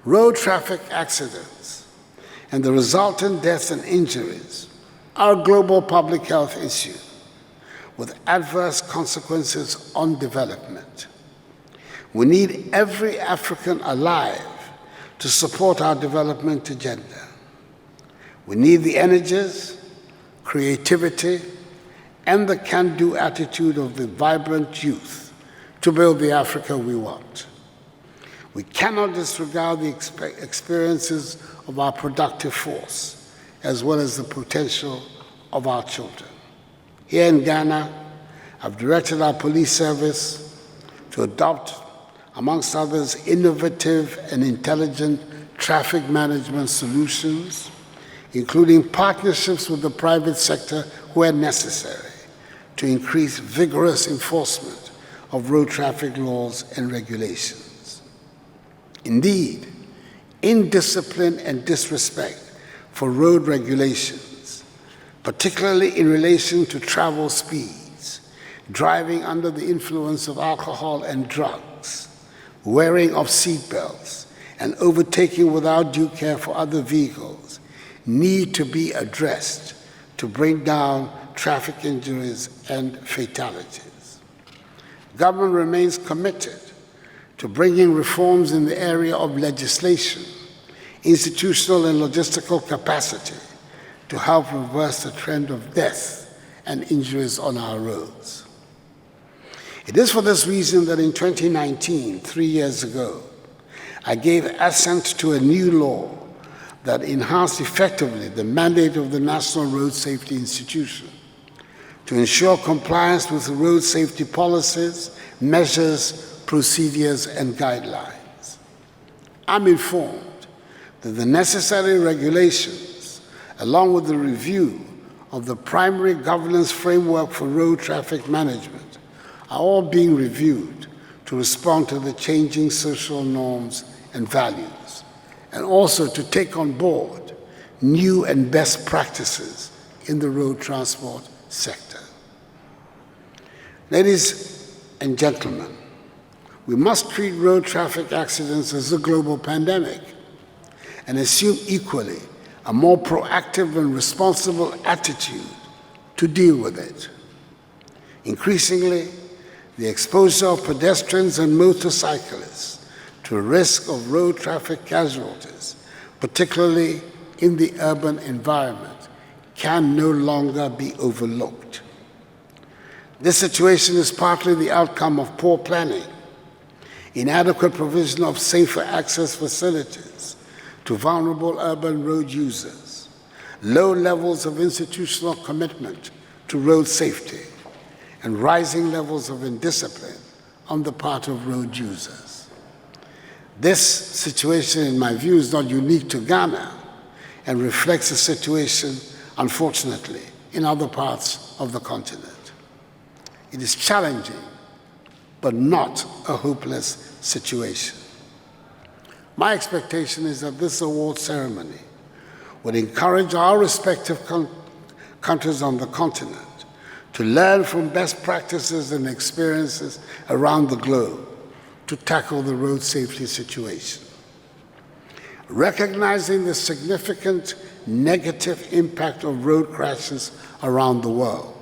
Road traffic accidents and the resultant deaths and injuries are a global public health issue with adverse consequences on development. We need every African alive to support our development agenda. We need the energies, creativity, and the can-do attitude of the vibrant youth to build the Africa we want. We cannot disregard the experiences of our productive force, as well as the potential of our children. Here in Ghana, I've directed our police service to adopt, amongst others, innovative and intelligent traffic management solutions, including partnerships with the private sector where necessary to increase vigorous enforcement of road traffic laws and regulations. Indeed, indiscipline and disrespect for road regulations, particularly in relation to travel speeds, driving under the influence of alcohol and drugs, wearing of seatbelts, and overtaking without due care for other vehicles, need to be addressed to bring down traffic injuries and fatalities. Government remains committed to bringing reforms in the area of legislation, institutional and logistical capacity to help reverse the trend of death and injuries on our roads. It is for this reason that in 2019, 3 years ago, I gave assent to a new law that enhanced effectively the mandate of the National Road Safety Institution to ensure compliance with road safety policies, measures, procedures, and guidelines. I'm informed that the necessary regulations, along with the review of the primary governance framework for road traffic management, are all being reviewed to respond to the changing social norms and values, and also to take on board new and best practices in the road transport sector. Ladies and gentlemen, we must treat road traffic accidents as a global pandemic and assume equally a more proactive and responsible attitude to deal with it. Increasingly, the exposure of pedestrians and motorcyclists to a risk of road traffic casualties, particularly in the urban environment, can no longer be overlooked. This situation is partly the outcome of poor planning, inadequate provision of safer access facilities to vulnerable urban road users, low levels of institutional commitment to road safety, and rising levels of indiscipline on the part of road users. This situation, in my view, is not unique to Ghana and reflects a situation, unfortunately, in other parts of the continent. It is challenging, but not a hopeless situation. My expectation is that this award ceremony would encourage our respective countries on the continent to learn from best practices and experiences around the globe to tackle the road safety situation. Recognizing the significant negative impact of road crashes around the world,